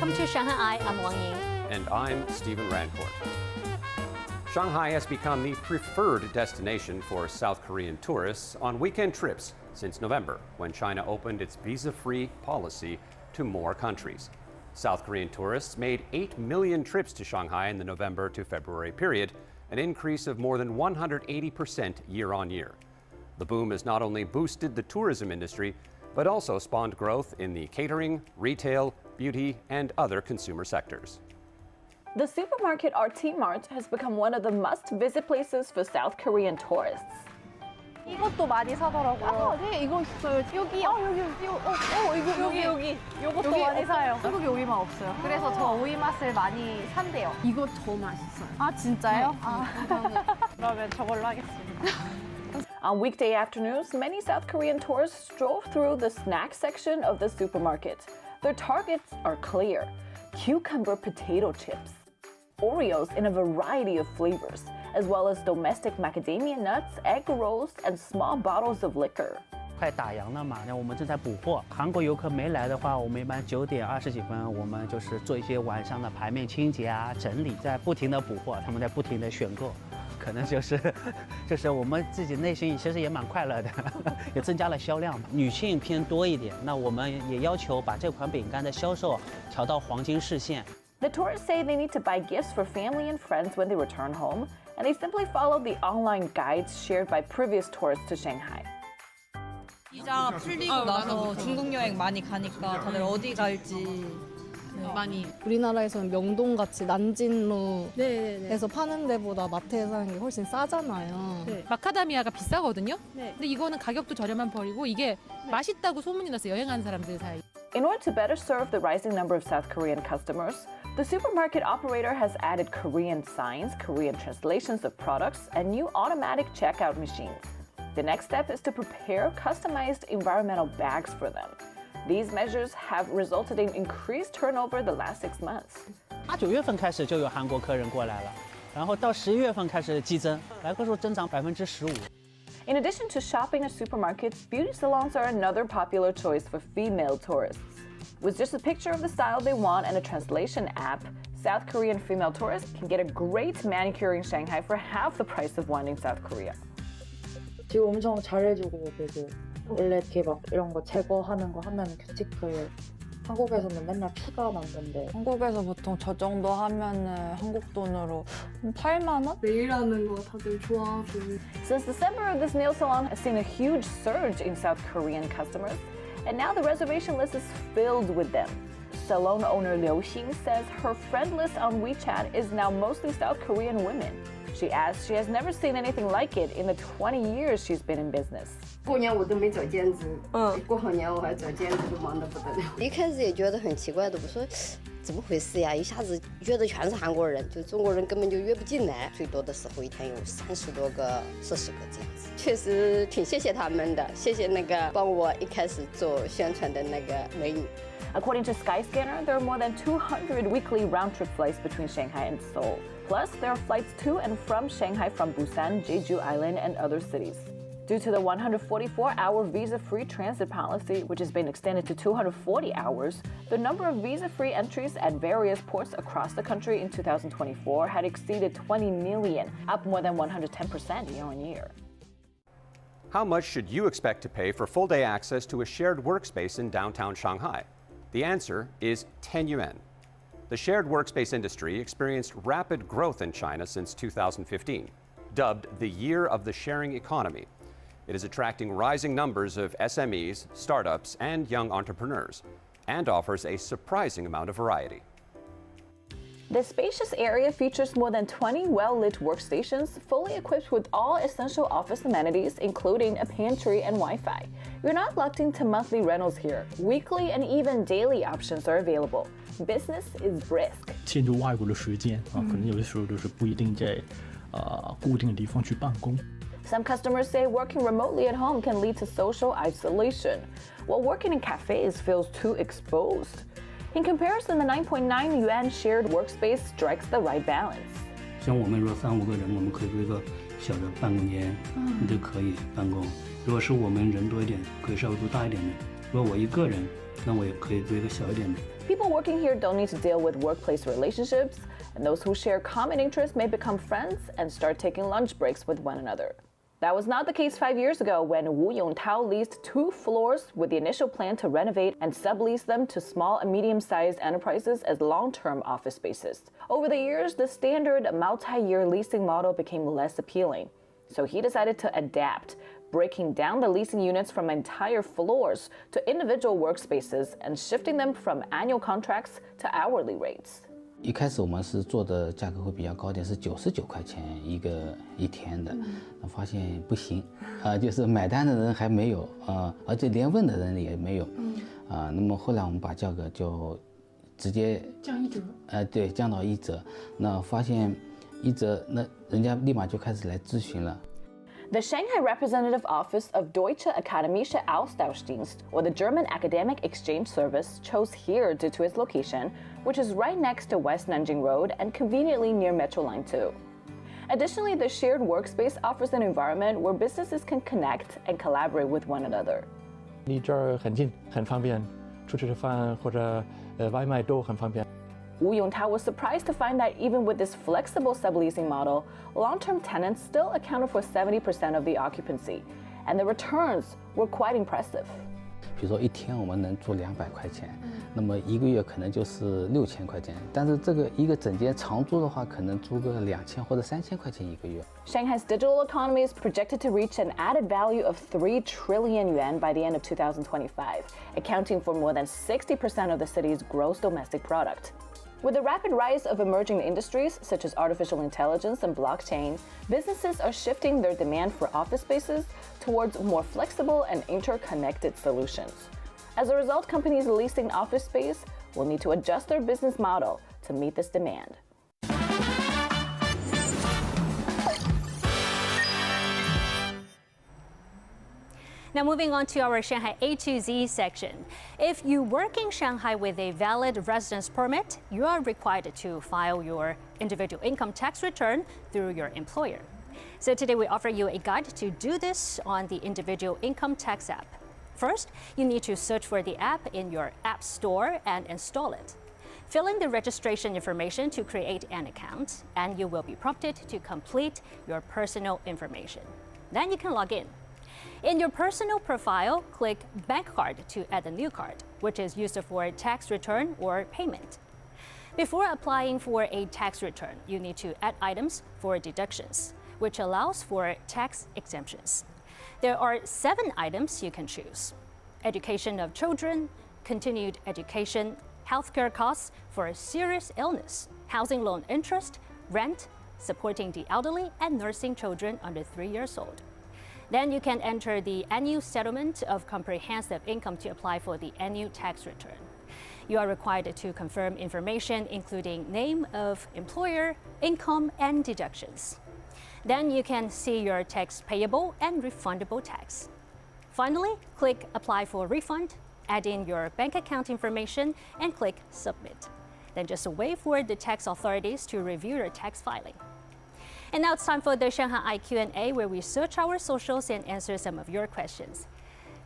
Welcome to Shanghai. I'm Wang Ying. And I'm Stephen Rancourt. Shanghai has become the preferred destination for South Korean tourists on weekend trips since November, when China opened its visa-free policy to more countries. South Korean tourists made 8 million trips to Shanghai in the November to February period, an increase of more than 180% year on year. The boom has not only boosted the tourism industry, but also spawned growth in the catering, retail, beauty, and other consumer sectors. The supermarket RT Mart has become one of the must-visit places for South Korean tourists. 이것도 많이 사더라고요. 네, 이거 있어요. 여기요. 여기. 이것도 많이 사요. 한국에 오이 맛 없어요. 그래서 저 오이 맛을 많이 산대요. 이거 더 맛있어요. 아, 진짜요? 네. 아, 그러면 저걸로 하겠습니다. On weekday afternoons, many South Korean tourists stroll through the snack section of the supermarket. Their targets are clear: cucumber potato chips, Oreos in a variety of flavors, as well as domestic macadamia nuts, egg rolls, and small bottles of liquor. 快打烊了嘛，那我们正在补货。韩国游客没来的话，我们一般9点20几分，我们就是做一些晚上的排面清洁啊、整理，在不停的补货，他们在不停的选购，可能就是我们自己内心其实也蛮快乐的，也增加了销量嘛。女性偏多一点，那我们也要求把这款饼干的销售调到黄金视线。 The tourists say they need to buy gifts for family and friends when they return home, and they simply follow the online guides shared by previous tourists to Shanghai. 비자 풀리고 나서 중국 여행 많이 가니까 다들 어디 갈지 많이. 우리나라에서는 명동같이 난진로에서 파는 데보다 마트에서 사는 게 훨씬 싸잖아요. 네. 마카다미아가 비싸거든요. 네. 근데 이거는 가격도 저렴한 펄이고 이게 맛있다고 소문이 났어요. 여행하는 사람들 사이. In order to better serve the rising number of South Korean customers, the supermarket operator has added Korean signs, Korean translations of products, and new automatic checkout machines. The next step is to prepare customized environmental bags for them. These measures have resulted in increased turnover the last 6 months. 8、9月份开始就有韩国客人过来了，然后到11月份开始激增，来客数增长15%。 In addition to shopping at supermarkets, beauty salons are another popular choice for female tourists. With just a picture of the style they want and a translation app, South Korean female tourists can get a great manicure in Shanghai for half the price of one in South Korea. 지금 엄청 잘해주고 계고 원래 이렇게 막 이런 거 제거하는 거 하면 큐티클 한국에서는 맨날 피가 난던데 한국에서 보통 저 정도 하면은 한국 돈으로 8만 원? 네일하는 거 다들 좋아하고. Since December, this nail salon has seen a huge surge in South Korean customers, and now the reservation list is filled with them. Salon owner Liu Xing says her friend list on WeChat is now mostly South Korean women. She adds she has never seen anything like it in the 20 years she's been in business. 过年我都没找兼职，过好年我还找兼职，都忙得不得了。一开始也觉得很奇怪的，我说怎么回事呀？一下子约的全是韩国人，就中国人根本就约不进来。最多的时候一天有30多个、40个这样子，确实挺谢谢他们的，谢谢那个帮我一开始做宣传的那个美女。 According to Skyscanner, there are more than 200 weekly round-trip flights between Shanghai and Seoul. Plus, there are flights to and from Shanghai from Busan, Jeju Island, and other cities. Due to the 144-hour visa-free transit policy, which has been extended to 240 hours, the number of visa-free entries at various ports across the country in 2024 had exceeded 20 million, up more than 110% year-on-year. How much should you expect to pay for full-day access to a shared workspace in downtown Shanghai? The answer is 10 yuan. The shared workspace industry experienced rapid growth in China since 2015, dubbed the Year of the Sharing Economy. It is attracting rising numbers of SMEs, startups, and young entrepreneurs, and offers a surprising amount of variety. The spacious area features more than 20 well-lit workstations, fully equipped with all essential office amenities, including a pantry and Wi-Fi. You're not locked into monthly rentals here. Weekly and even daily options are available. Business is brisk. 进入外国的时间可能有的时候就是不一定在固定的地方去办公。 Some customers say working remotely at home can lead to social isolation, while working in cafes feels too exposed. In comparison, the 9.9 yuan shared workspace strikes the right balance. 像我们如果3、5个人，我们可以做一个小的办公间，就可以办公。如果是我们人多一点，可以稍微多大一点的。如果我一个人，那我也可以做一个小一点的。 People working here don't need to deal with workplace relationships, and those who share common interests may become friends and start taking lunch breaks with one another. That was not the case 5 years ago when Wu Yongtao leased 2 floors with the initial plan to renovate and sublease them to small and medium-sized enterprises as long-term office spaces. Over the years, the standard multi-year leasing model became less appealing, so he decided to adapt, breaking down the leasing units from entire floors to individual workspaces and shifting them from annual contracts to hourly rates. 一开始我们是做的价格会比较高点，是99块钱一天的，发现不行，就是买单的人还没有，而且连问的人也没有，那么后来我们把价格就直接降1折，对，降到1折，那发现1折，那人家立马就开始来咨询了。 The Shanghai representative office of Deutsche Akademische Austauschdienst, or the German Academic Exchange Service, chose here due to its location, which is right next to West Nanjing Road and conveniently near Metro Line 2. Additionally, the shared workspace offers an environment where businesses can connect and collaborate with one another. 离这儿很近，很方便，出去吃饭或者外卖都很方便。 Wu Yongtao was surprised to find that even with this flexible subleasing model, long-term tenants still accounted for 70% of the occupancy, and the returns were quite impressive. 比如说一天我们能租200块钱，那么一个月可能就是6000块钱，但是这个一个整间长租的话，可能租个2000或者3000块钱一个月。 Shanghai's digital economy is projected to reach an added value of 3 trillion yuan by the end of 2025, accounting for more than 60% of the city's gross domestic product. With the rapid rise of emerging industries such as artificial intelligence and blockchain, businesses are shifting their demand for office spaces towards more flexible and interconnected solutions. As a result, companies leasing office space will need to adjust their business model to meet this demand. Now moving on to our Shanghai A to Z section. If you work in Shanghai with a valid residence permit, you are required to file your individual income tax return through your employer. So today we offer you a guide to do this on the individual income tax app. First, you need to search for the app in your app store and install it. Fill in the registration information to create an account, and you will be prompted to complete your personal information. Then you can log in. In your personal profile, click Bank Card to add a new card, which is used for tax return or payment. Before applying for a tax return, you need to add items for deductions, which allows for tax exemptions. There are 7 items you can choose: education of children, continued education, healthcare costs for serious illness, housing loan interest, rent, supporting the elderly, and nursing children under 3 years old. Then you can enter the annual settlement of comprehensive income to apply for the annual tax return. You are required to confirm information including name of employer, income, and deductions. Then you can see your tax payable and refundable tax. Finally, click Apply for Refund, add in your bank account information, and click Submit. Then just wait for the tax authorities to review your tax filing. And now it's time for the ShanghaiEye Q&A, where we search our socials and answer some of your questions.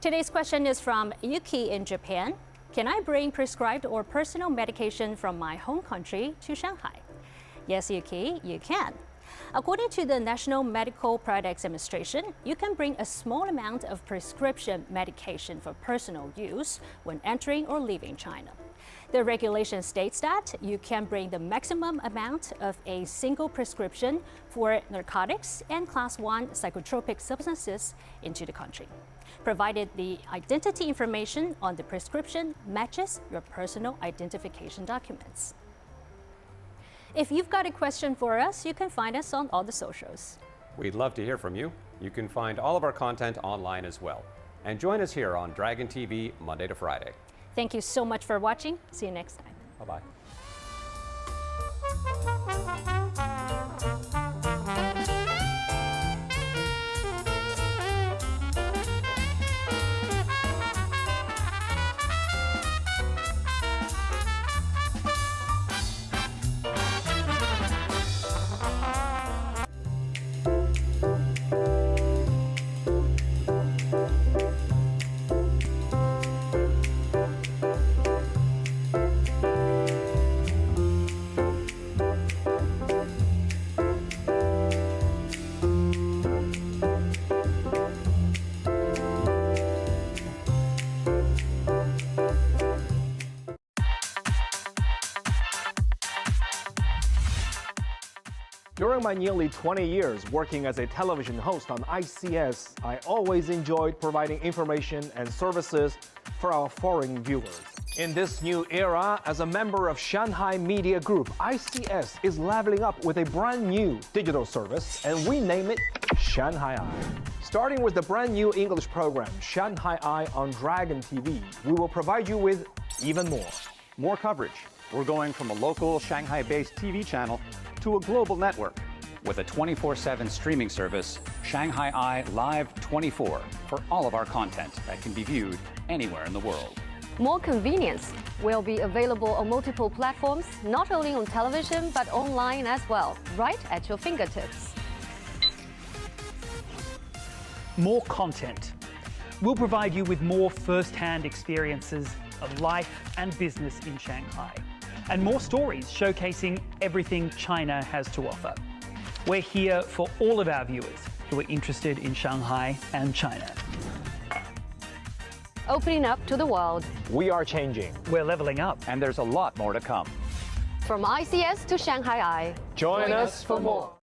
Today's question is from Yuki in Japan. Can I bring prescribed or personal medication from my home country to Shanghai? Yes, Yuki, you can. According to the National Medical Products Administration, you can bring a small amount of prescription medication for personal use when entering or leaving China. The regulation states that you can bring the maximum amount of a single prescription for narcotics and Class 1 psychotropic substances into the country, provided the identity information on the prescription matches your personal identification documents. If you've got a question for us, you can find us on all the socials. We'd love to hear from you. You can find all of our content online as well. And join us here on Dragon TV Monday to Friday. Thank you so much for watching. See you next time. Bye-bye. During my nearly 20 years working as a television host on ICS, I always enjoyed providing information and services for our foreign viewers. In this new era, as a member of Shanghai Media Group, ICS is leveling up with a brand new digital service, and we name it ShanghaiEye. Starting with the brand new English program, ShanghaiEye on Dragon TV, we will provide you with even more. More coverage. We're going from a local Shanghai-based TV channel to a global network with a 24/7 streaming service, ShanghaiEye Live 24, for all of our content that can be viewed anywhere in the world. More convenience will be available on multiple platforms, not only on television, but online as well, right at your fingertips. More content. We'll provide you with more first-hand experiences of life and business in Shanghai, and more stories showcasing everything China has to offer. We're here for all of our viewers who are interested in Shanghai and China. Opening up to the world. We are changing. We're leveling up. And there's a lot more to come. From ICS to ShanghaiEye. Join us for more.